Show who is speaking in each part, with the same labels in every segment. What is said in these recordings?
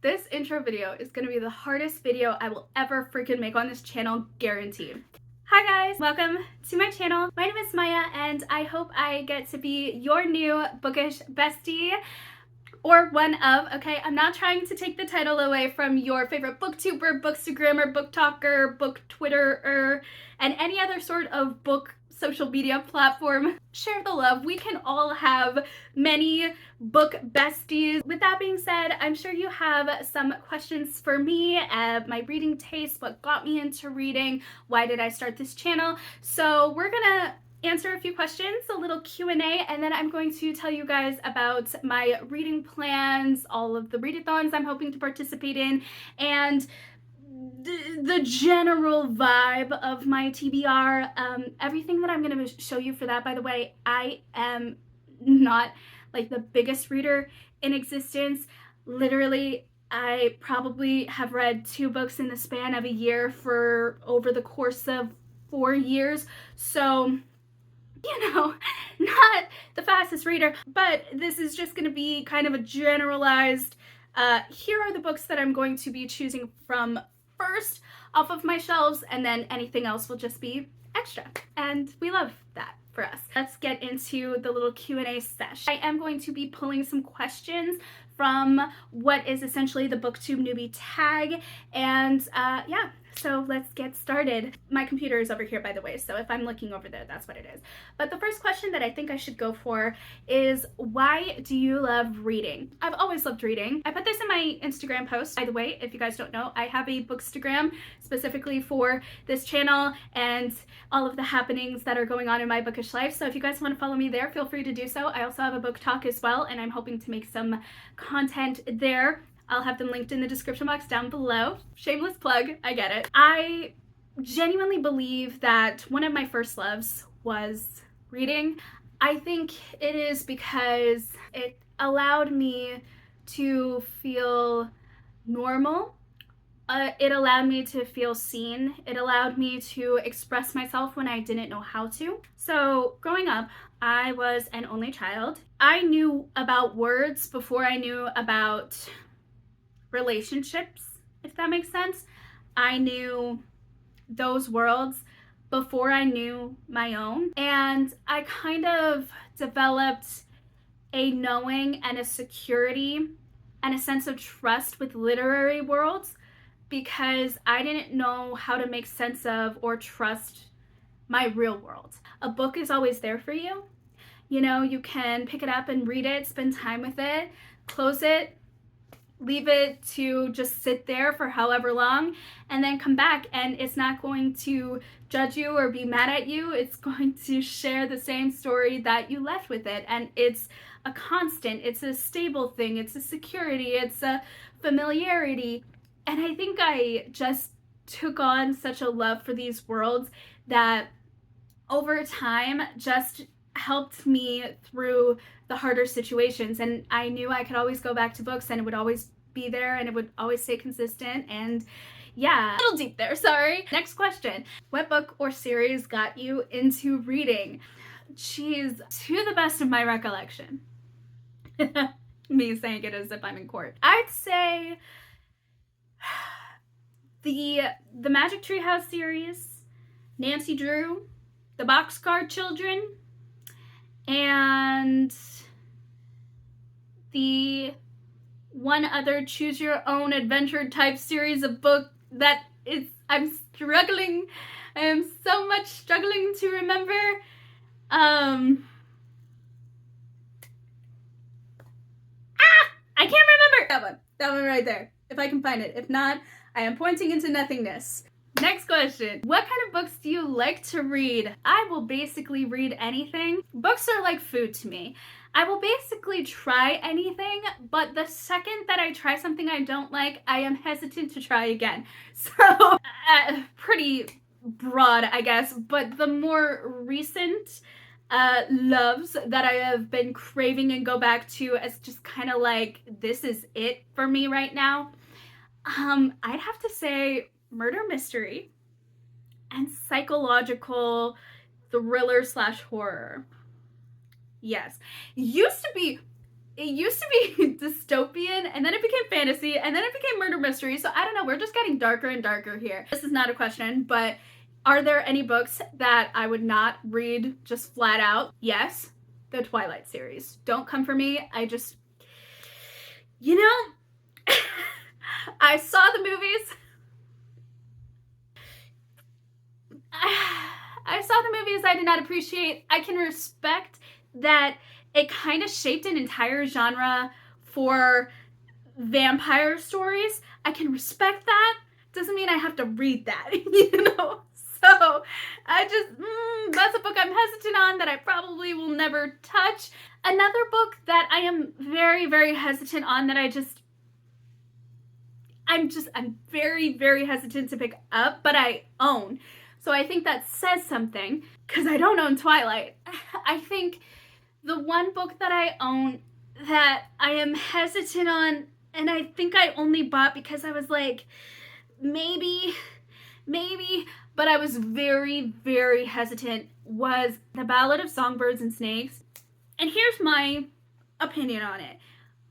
Speaker 1: This intro video is gonna be the hardest video I will ever freaking make on this channel, guaranteed. Hi guys, welcome to my channel. My name is Maya and I hope I get to be your new bookish bestie, or one of, okay? I'm not trying to take the title away from your favorite booktuber, bookstagrammer, book talker, book twitterer, and any other sort of book social media platform. Share the love. We can all have many book besties. With that being said, I'm sure you have some questions for me, my reading taste, what got me into reading, why did I start this channel. So we're gonna answer a few questions, a little Q&A, and then I'm going to tell you guys about my reading plans, all of the read-a-thons I'm hoping to participate in, and the general vibe of my TBR, everything that I'm going to show you for that. By the way, I am not like the biggest reader in existence. Literally, I probably have read 2 books in the span of a year for over the course of 4 years. So, you know, not the fastest reader, but this is just going to be kind of a generalized, here are the books that I'm going to be choosing from first off of my shelves, and then anything else will just be extra, and we love that for us. Let's get into the little Q&A session. I am going to be pulling some questions from what is essentially the booktube newbie tag, and yeah, so let's get started. My computer is over here, by the way, so if I'm looking over there, that's what it is. But the first question that I think I should go for is, why do you love reading? I've always loved reading. I put this in my Instagram post. By the way, if you guys don't know, I have a bookstagram specifically for this channel and all of the happenings that are going on in my bookish life. So if you guys want to follow me there, feel free to do so. I also have a book talk as well, and I'm hoping to make some content there. I'll have them linked in the description box down below. Shameless plug, I get it. I genuinely believe that one of my first loves was reading. I think it is because it allowed me to feel normal. It allowed me to feel seen. It allowed me to express myself when I didn't know how to. So growing up, I was an only child. I knew about words before I knew about relationships, if that makes sense. I knew those worlds before I knew my own, and I kind of developed a knowing and a security and a sense of trust with literary worlds because I didn't know how to make sense of or trust my real world. A book is always there for you. You know, you can pick it up and read it, spend time with it, close it, leave it to just sit there for however long, and then come back, and it's not going to judge you or be mad at you. It's going to share the same story that you left with it, and it's a constant, it's a stable thing, it's a security, it's a familiarity. And I think I just took on such a love for these worlds that over time just helped me through the harder situations, and I knew I could always go back to books and it would always be there and it would always stay consistent. And yeah, a little deep there, sorry. Next question. What book or series got you into reading? Geez, to the best of my recollection. Me saying it as if I'm in court. I'd say the Magic Tree House series, Nancy Drew, the Boxcar Children, and the one other choose your own adventure type series of book that is, I am so much struggling to remember. I can't remember. That one right there, if I can find it. If not, I am pointing into nothingness. Next question. What kind of books do you like to read? I will basically read anything. Books are like food to me. I will basically try anything, but the second that I try something I don't like, I am hesitant to try again. So, pretty broad, I guess, but the more recent loves that I have been craving and go back to as just kind of like, this is it for me right now, I'd have to say murder mystery and psychological thriller / horror. Yes. Used to be it used to be dystopian, and then it became fantasy, and then it became murder mystery. So I don't know, we're just getting darker and darker here. This is not a question, but are there any books that I would not read just flat out? Yes, the Twilight series. Don't come for me. I just, you know, I saw the movies. I saw the movies I did not appreciate. I can respect that it kind of shaped an entire genre for vampire stories. I can respect that. Doesn't mean I have to read that, you know? So I just, that's a book I'm hesitant on that I probably will never touch. Another book that I am very, very hesitant on that I'm very, very hesitant to pick up, but I own. So I think that says something, because I don't own Twilight. I think the one book that I own that I am hesitant on, and I think I only bought because I was like, maybe, but I was very, very hesitant, was The Ballad of Songbirds and Snakes. And here's my opinion on it.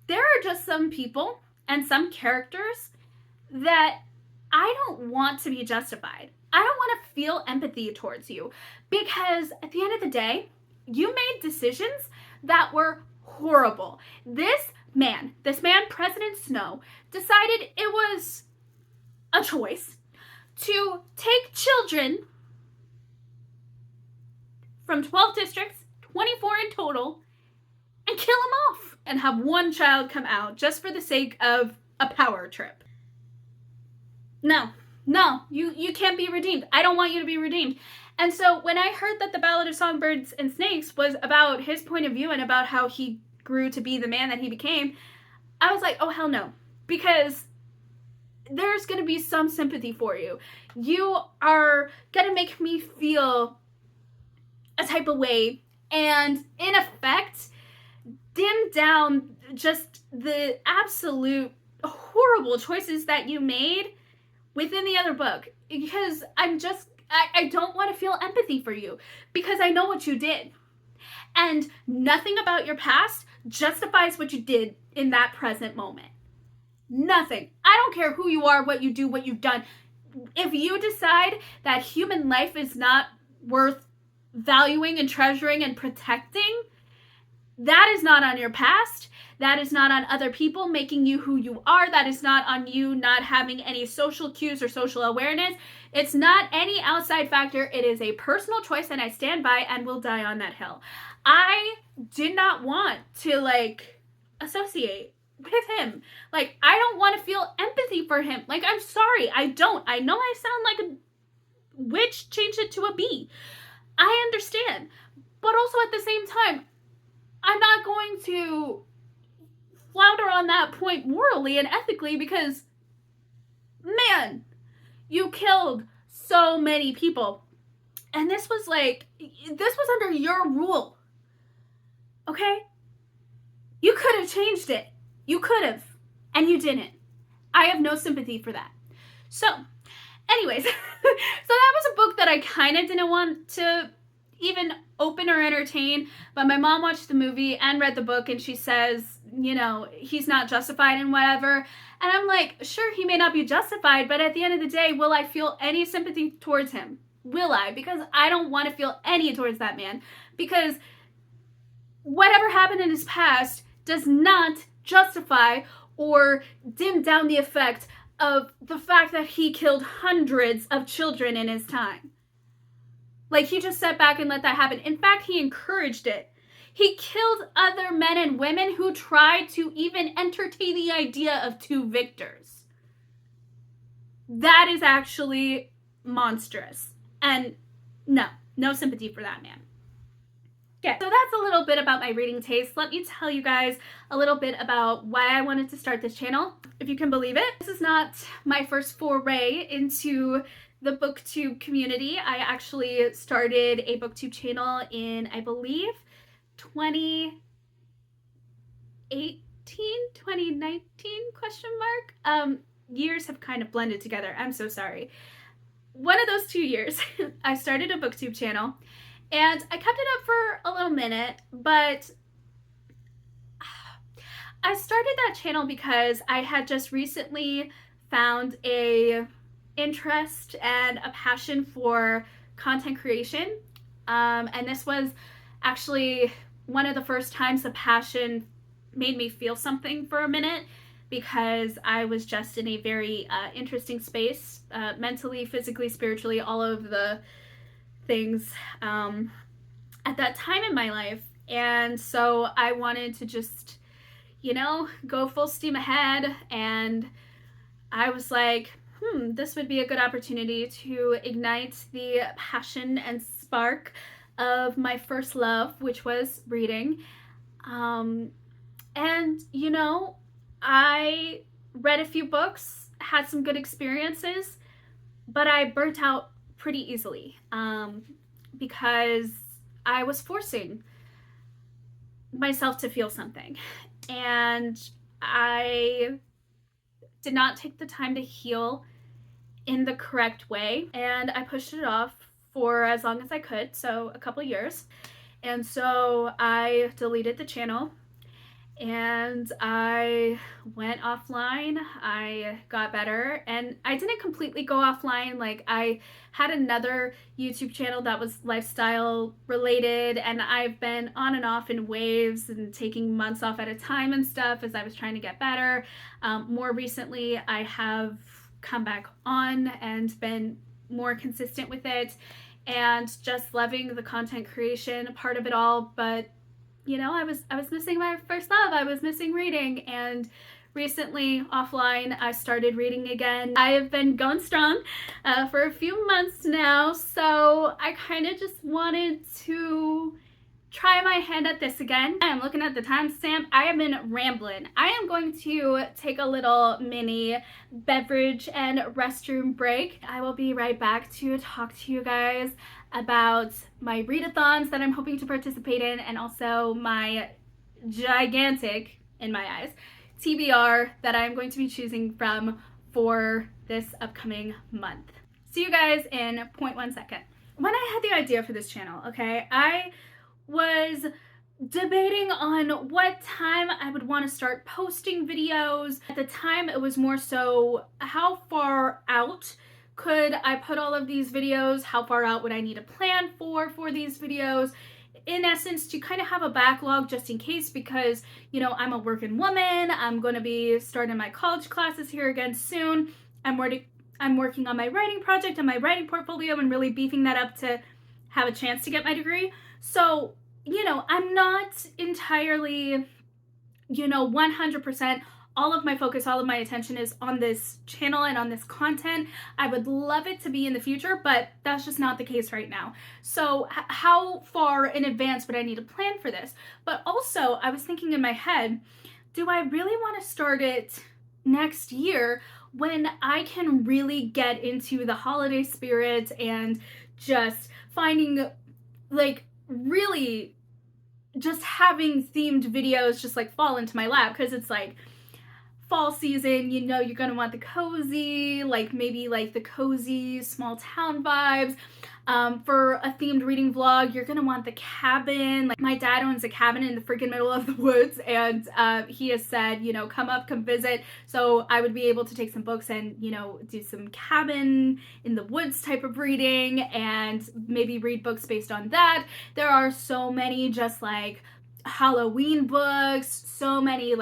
Speaker 1: There are just some people and some characters that I don't want to be justified. I don't want to feel empathy towards you, because at the end of the day, you made decisions that were horrible. This man, President Snow, decided it was a choice to take children from 12 districts, 24 in total, and kill them off and have one child come out just for the sake of a power trip. No, you can't be redeemed. I don't want you to be redeemed. And so when I heard that The Ballad of Songbirds and Snakes was about his point of view and about how he grew to be the man that he became, I was like, oh, hell no. Because there's going to be some sympathy for you. You are going to make me feel a type of way and, in effect, dim down just the absolute horrible choices that you made within the other book. Because I don't want to feel empathy for you, because I know what you did. And nothing about your past justifies what you did in that present moment. Nothing. I don't care who you are, what you do, what you've done. If you decide that human life is not worth valuing and treasuring and protecting, that is not on your past. That is not on other people making you who you are. That is not on you not having any social cues or social awareness. It's not any outside factor. It is a personal choice, and I stand by and will die on that hill. I did not want to, associate with him. I don't want to feel empathy for him. I'm sorry. I don't. I know I sound like a witch, changed it to a bee. I understand. But also at the same time, I'm not going to flounder on that point morally and ethically, because, man, you killed so many people. And this was under your rule. Okay? You could have changed it. You could have. And you didn't. I have no sympathy for that. So, anyways, so that was a book that I kind of didn't want to even open or entertain, but my mom watched the movie and read the book, and she says, he's not justified in whatever. And I'm like, sure, he may not be justified, but at the end of the day, will I feel any sympathy towards him? Will I? Because I don't want to feel any towards that man, because whatever happened in his past does not justify or dim down the effect of the fact that he killed hundreds of children in his time. He just sat back and let that happen. In fact, he encouraged it. He killed other men and women who tried to even entertain the idea of two victors. That is actually monstrous. And no sympathy for that man. Okay, so that's a little bit about my reading taste. Let me tell you guys a little bit about why I wanted to start this channel, if you can believe it. This is not my first foray into the booktube community. I actually started a booktube channel in, I believe, 2019 question mark. Years have kind of blended together. I'm so sorry. One of those 2 years, I started a booktube channel, and I kept it up for a little minute, but I started that channel because I had just recently found a interest and a passion for content creation. And this was actually one of the first times the passion made me feel something for a minute, because I was just in a very interesting space, mentally, physically, spiritually, all of the things at that time in my life. And so I wanted to just, go full steam ahead. And I was like, this would be a good opportunity to ignite the passion and spark of my first love, which was reading. And, I read a few books, had some good experiences, but I burnt out pretty easily because I was forcing myself to feel something. And I did not take the time to heal in the correct way. And I pushed it off for as long as I could, so a couple years. And so I deleted the channel and I went offline. I got better, and I didn't completely go offline. Like, I had another YouTube channel that was lifestyle related, and I've been on and off in waves and taking months off at a time and stuff as I was trying to get better. More recently, I have come back on and been more consistent with it and just loving the content creation part of it all. But I was missing my first love. I was missing reading, and recently offline I started reading again. I have been going strong for a few months now, so I kind of just wanted to try my hand at this again. I am looking at the timestamp. I have been rambling. I am going to take a little mini beverage and restroom break. I will be right back to talk to you guys about my read-a-thons that I'm hoping to participate in, and also my gigantic, in my eyes, TBR that I'm going to be choosing from for this upcoming month. See you guys in 0.1 second. When I had the idea for this channel, okay, I was debating on what time I would want to start posting videos. At the time, it was more so how far out could I put all of these videos? How far out would I need a plan for these videos? In essence, to kind of have a backlog just in case, because, I'm a working woman. I'm going to be starting my college classes here again soon. I'm working on my writing project and my writing portfolio and really beefing that up to have a chance to get my degree. So, I'm not entirely, 100%. All of my focus, all of my attention is on this channel and on this content. I would love it to be in the future, but that's just not the case right now. So how far in advance would I need to plan for this? But also, I was thinking in my head, do I really want to start it next year when I can really get into the holiday spirit and just finding, really just having themed videos just fall into my lap? Because it's fall season, you're gonna want the cozy, maybe the cozy small town vibes. For a themed reading vlog, you're gonna want the cabin. My dad owns a cabin in the freaking middle of the woods, and he has said, come visit. So I would be able to take some books and, do some cabin in the woods type of reading and maybe read books based on that. There are so many just Halloween books, so many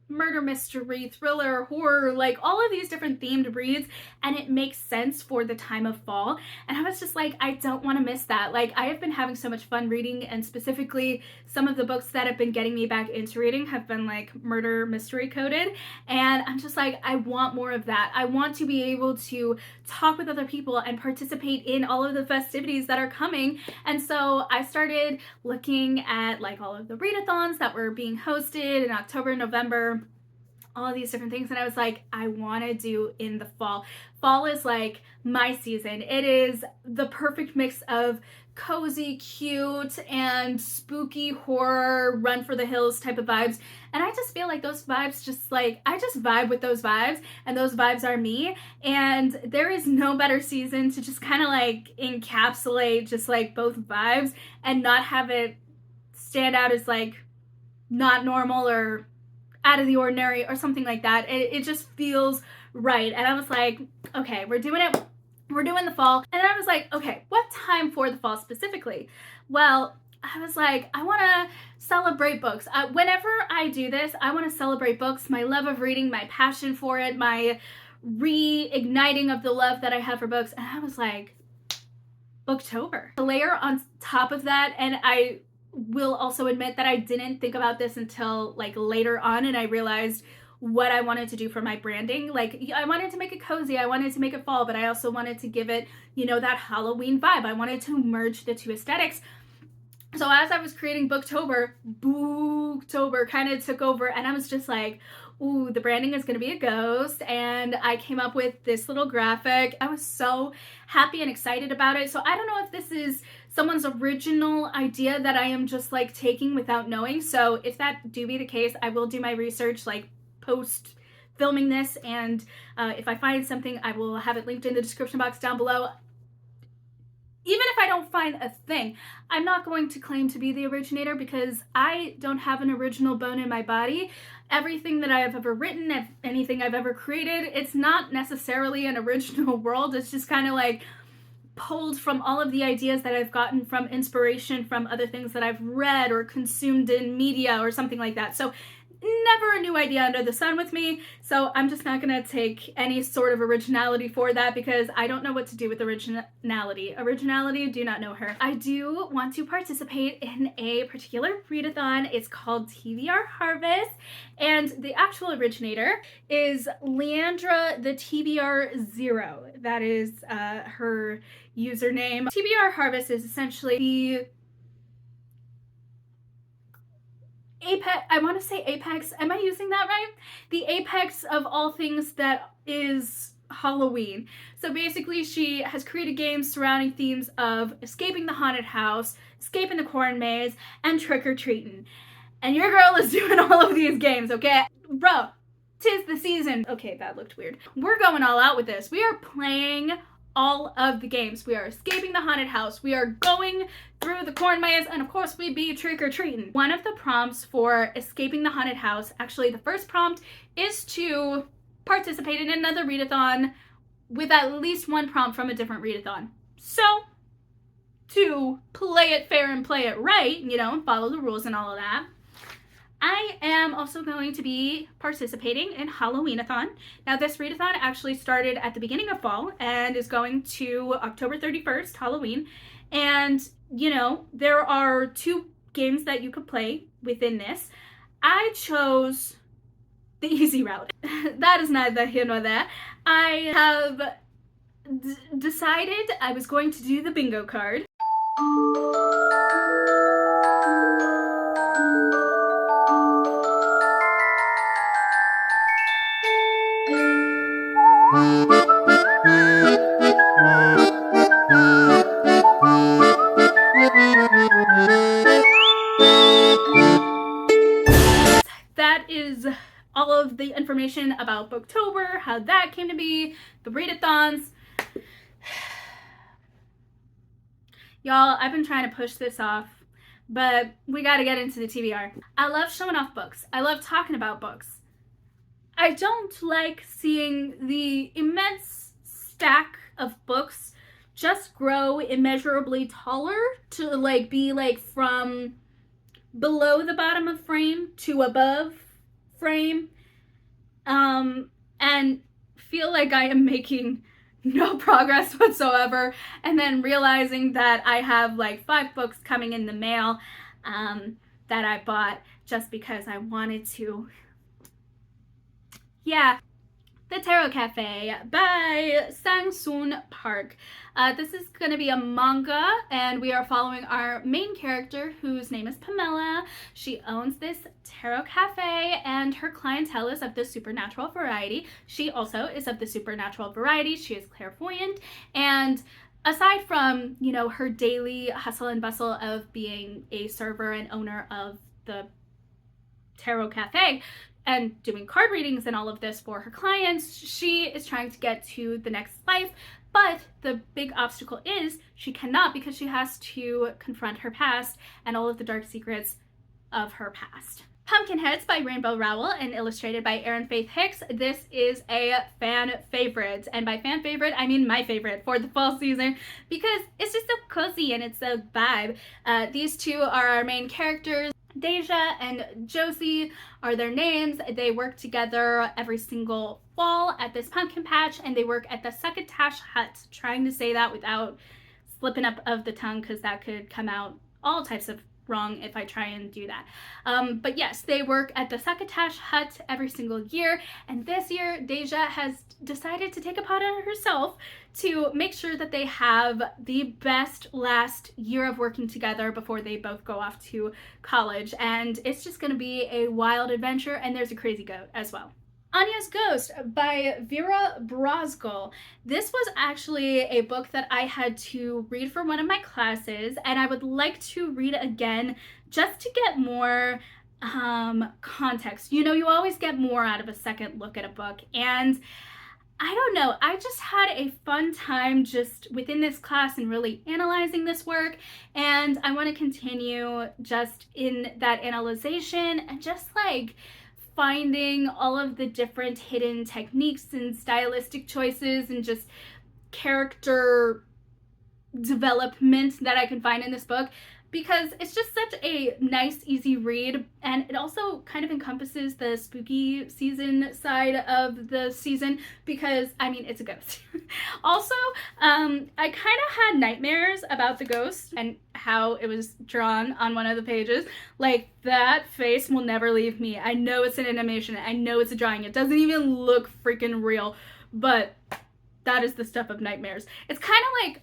Speaker 1: murder mystery, thriller, horror, all of these different themed reads, and it makes sense for the time of fall. And I was just I don't want to miss that. I have been having so much fun reading, and specifically some of the books that have been getting me back into reading have been murder mystery coded, and I'm just I want more of that. I want to be able to talk with other people and participate in all of the festivities that are coming. And so I started looking at all of the read-a-thons that were being hosted in October, November, all of these different things, and I was I want to do in the fall. Fall is my season. It is the perfect mix of cozy, cute, and spooky horror, run for the hills type of vibes. And I just feel those vibes I just vibe with those vibes, and those vibes are me. And there is no better season to just kind of encapsulate just both vibes and not have it stand out as not normal or out of the ordinary or something like that. It just feels right. And I was like, okay, we're doing it. We're doing the fall. And then I was like, okay, what time for the fall specifically? Well, I was like, I want to celebrate books. Whenever I do this, I want to celebrate books, my love of reading, my passion for it, my reigniting of the love that I have for books. And I was like, Booktober. A layer on top of that, and I will also admit that I didn't think about this until like later on, and I realized what I wanted to do for my branding. Like, I wanted to make it cozy, I wanted to make it fall, but I also wanted to give it, you know, that Halloween vibe. I wanted to merge the two aesthetics. So as I was creating Booktober kind of took over, and I was just like, ooh, the branding is going to be a ghost. And I came up with this little graphic. I was so happy and excited about it. So I don't know if this is someone's original idea that I am just like taking without knowing. So if that do be the case, I will do my research like post filming this, and if I find something, I will have it linked in the description box down below. Even if I don't find a thing, I'm not going to claim to be the originator, because I don't have an original bone in my body. Everything that I have ever written, anything I've ever created, it's not necessarily an original world. It's just kind of like pulled from all of the ideas that I've gotten from inspiration from other things that I've read or consumed in media or something like that. So never a new idea under the sun with me, so I'm just not gonna take any sort of originality for that, because I don't know what to do with originality. Do not know her. I do want to participate in a particular read-a-thon. It's called TBR Harvest, and the actual originator is Leandra the TBR0. That is her username. TBR Harvest is essentially the apex, I want to say apex, am I using that right? The apex of all things that is Halloween. So basically she has created games surrounding themes of escaping the haunted house, escaping the corn maze, and trick-or-treating. And your girl is doing all of these games, okay? Bro, 'tis the season. Okay, that looked weird. We're going all out with this. We are playing all of the games. We are escaping the haunted house. We are going through the corn maze, and of course we be trick-or-treating. One of the prompts for escaping the haunted house, actually the first prompt, is to participate in another read-a-thon with at least one prompt from a different read-a-thon. So to play it fair and play it right, you know, and follow the rules and all of that, I am also going to be participating in Halloween-a-thon. Now this read-a-thon actually started at the beginning of fall and is going to October 31st, Halloween. And, you know, there are 2 games that you could play within this. I chose the easy route. That is neither here nor there. I have decided I was going to do the bingo card. That is all of the information about Booktober, how that came to be, the read-a-thons. Y'all, I've been trying to push this off, but we gotta get into the TBR. I love showing off books. I love talking about books. I don't like seeing the immense stack of books just grow immeasurably taller to like be like from below the bottom of frame to above frame, and feel like I am making no progress whatsoever, and then realizing that I have like 5 books coming in the mail that I bought just because I wanted to. Yeah. The Tarot Cafe by Sang-soon Park. This is going to be a manga, and we are following our main character, whose name is Pamela. She owns this tarot cafe, and her clientele is of the supernatural variety. She also is of the supernatural variety. She is clairvoyant, and aside from, you know, her daily hustle and bustle of being a server and owner of the tarot cafe, and doing card readings and all of this for her clients, she is trying to get to the next life. But the big obstacle is she cannot, because she has to confront her past and all of the dark secrets of her past. Pumpkinheads by Rainbow Rowell and illustrated by Erin Faith Hicks. This is a fan favorite, and by fan favorite I mean my favorite for the fall season because it's just so cozy and it's so vibe. These two are our main characters. Deja and Josie are their names. They work together every single fall at this pumpkin patch, and they work at the Succotash Hut. Trying to say that without slipping up of the tongue because that could come out all types of wrong if I try and do that. But yes, they work at the Succotash Hut every single year, and this year Deja has decided to take upon it herself to make sure that they have the best last year of working together before they both go off to college, and it's just going to be a wild adventure, and there's a crazy goat as well. Anya's Ghost by Vera Brosgol. This was actually a book that I had to read for one of my classes, and I would like to read it again just to get more context. You know, you always get more out of a second look at a book, and I don't know, I just had a fun time just within this class and really analyzing this work, and I want to continue just in that analyzation and just like finding all of the different hidden techniques and stylistic choices and just character development that I can find in this book, because it's just such a nice, easy read, and it also kind of encompasses the spooky season side of the season because, I mean, it's a ghost. Also, I kind of had nightmares about the ghost and how it was drawn on one of the pages. Like, that face will never leave me. I know it's an animation. I know it's a drawing. It doesn't even look freaking real, but that is the stuff of nightmares. It's kind of like...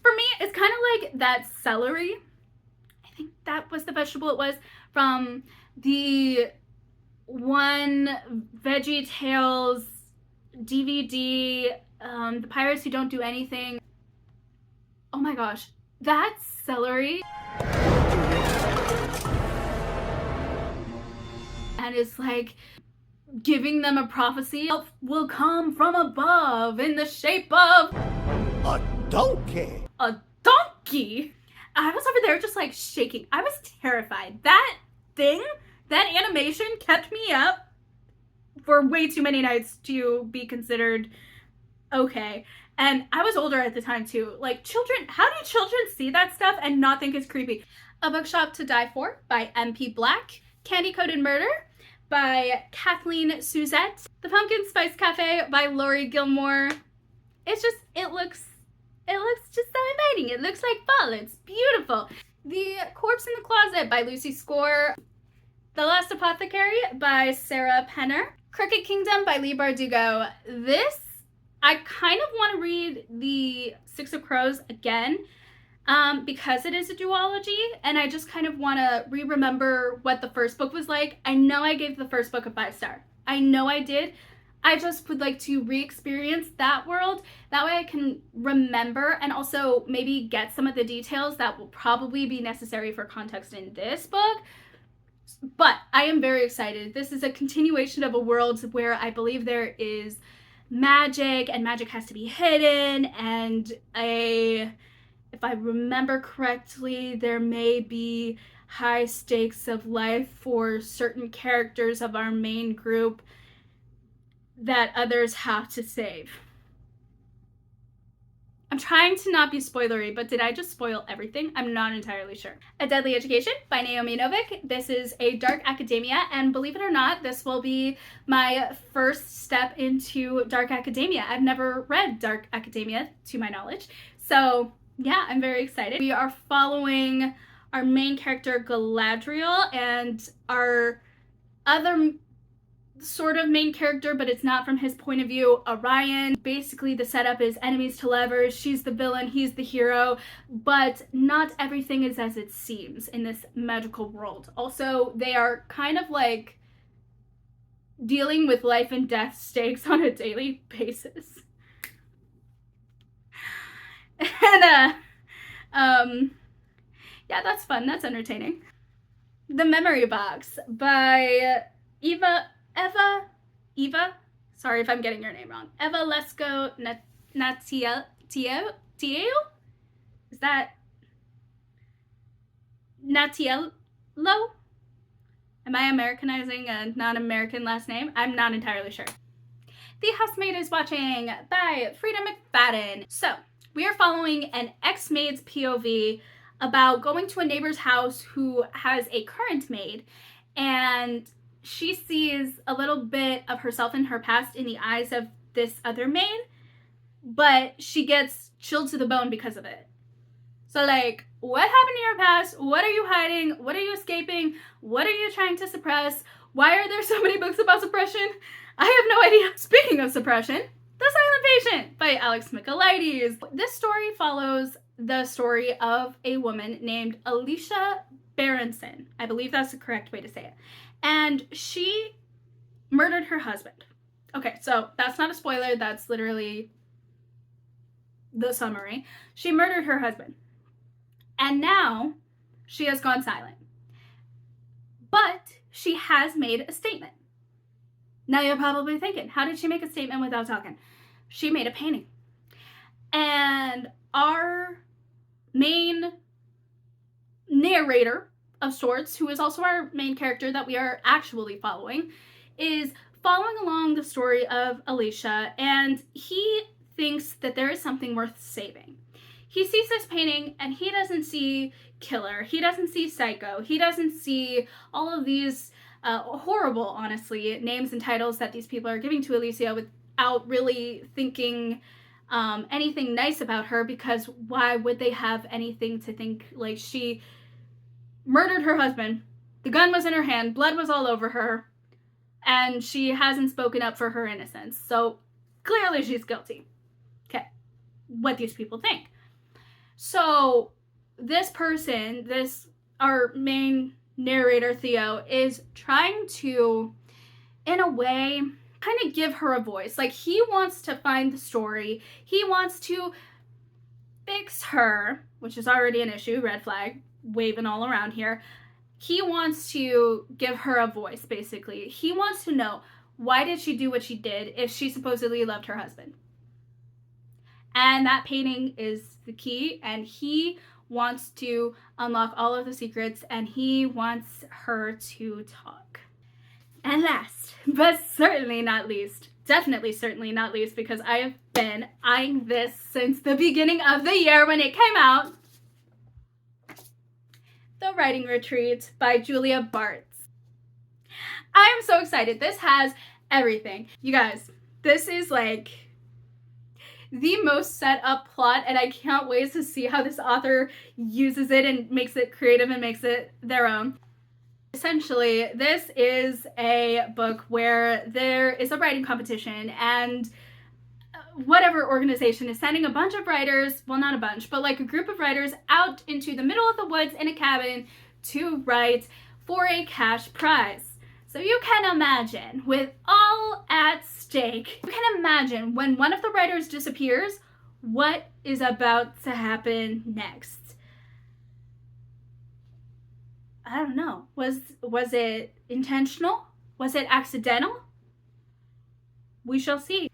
Speaker 1: For me, it's kind of like that celery. I think that was the vegetable it was from the one Veggie Tales DVD, The Pirates Who Don't Do Anything. Oh my gosh, that celery. And it's like giving them a prophecy. Help will come from above in the shape of
Speaker 2: a donkey.
Speaker 1: A donkey? I was over there just like shaking. I was terrified. That thing, that animation kept me up for way too many nights to be considered okay. And I was older at the time too. Like, children, how do children see that stuff and not think it's creepy? A Bookshop to Die For by MP Black. Candy Coated Murder by Kathleen Suzette. The Pumpkin Spice Cafe by Lori Gilmore. It's just, it looks just so inviting. It looks like fall. It's beautiful. The Corpse in the Closet by Lucy Score. The Last Apothecary by Sarah Penner. Crooked Kingdom by Leigh Bardugo. This, I kind of want to read the Six of Crows again because it is a duology, and I just kind of want to re-remember what the first book was like. I know I gave the first book a 5-star. I know I did. I just would like to re-experience that world. That way I can remember and also maybe get some of the details that will probably be necessary for context in this book. But I am very excited. This is a continuation of a world where I believe there is magic, and magic has to be hidden, and if I remember correctly, there may be high stakes of life for certain characters of our main group that others have to save. I'm trying to not be spoilery, but did I just spoil everything? I'm not entirely sure. A Deadly Education by Naomi Novik. This is a dark academia, and believe it or not, this will be my first step into dark academia. I've never read dark academia, to my knowledge. So yeah, I'm very excited. We are following our main character Galadriel and our other sort of main character, but it's not from his point of view, Orion. Basically the setup is enemies to lovers. She's the villain, he's the hero, but not everything is as it seems in this magical world. Also, they are kind of like dealing with life and death stakes on a daily basis. And yeah, that's fun, that's entertaining. The Memory Box by Eva, sorry if I'm getting your name wrong. Eva Lesko Natiel? Is that Natiel? Lo? Am I Americanizing a non-American last name? I'm not entirely sure. The Housemaid is Watching by Frida McFadden. So, we are following an ex-maid's POV about going to a neighbor's house who has a current maid, and she sees a little bit of herself in her past in the eyes of this other maid, but she gets chilled to the bone because of it. So like, what happened in your past? What are you hiding? What are you escaping? What are you trying to suppress? Why are there so many books about suppression? I have no idea. Speaking of suppression, The Silent Patient by Alex Michaelides. This story follows the story of a woman named Alicia Berenson. I believe that's the correct way to say it. And she murdered her husband. Okay, so that's not a spoiler. That's literally the summary. She murdered her husband. And now she has gone silent. But she has made a statement. Now you're probably thinking, how did she make a statement without talking? She made a painting. And our main narrator of sorts, who is also our main character that we are actually following, is following along the story of Alicia, and he thinks that there is something worth saving. He sees this painting and he doesn't see killer, he doesn't see psycho, he doesn't see all of these horrible, honestly, names and titles that these people are giving to Alicia without really thinking anything nice about her, because why would they have anything to think? Like, she murdered her husband, the gun was in her hand, blood was all over her, and she hasn't spoken up for her innocence. So clearly she's guilty. Okay, what these people think. So this person, our main narrator, Theo, is trying to, in a way, kind of give her a voice. Like, he wants to find the story. He wants to fix her, which is already an issue, red flag, waving all around here. He wants to give her a voice, basically. He wants to know, why did she do what she did if she supposedly loved her husband? And that painting is the key, and he wants to unlock all of the secrets, and he wants her to talk. And last, but certainly not least, definitely certainly not least, because I have been eyeing this since the beginning of the year when it came out, The Writing Retreat by Julia Bartz. I am so excited. This has everything. You guys, this is like the most set up plot, and I can't wait to see how this author uses it and makes it creative and makes it their own. Essentially, this is a book where there is a writing competition, and whatever organization is sending a bunch of writers, well, not a bunch, but like a group of writers out into the middle of the woods in a cabin to write for a cash prize. So you can imagine, with all at stake, you can imagine when one of the writers disappears, what is about to happen next. I don't know. Was it intentional? Was it accidental? We shall see.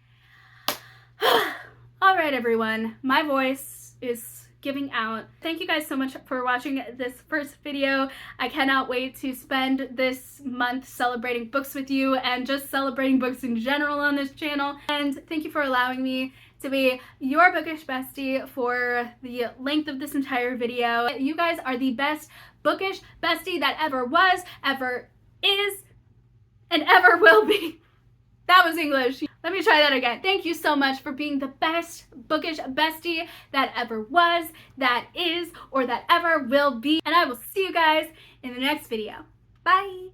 Speaker 1: All right, everyone. My voice is giving out. Thank you guys so much for watching this first video. I cannot wait to spend this month celebrating books with you and just celebrating books in general on this channel. And thank you for allowing me to be your bookish bestie for the length of this entire video. You guys are the best bookish bestie that ever was, ever is, and ever will be. That was English. Let me try that again. Thank you so much for being the best bookish bestie that ever was, that is, or that ever will be. And I will see you guys in the next video. Bye.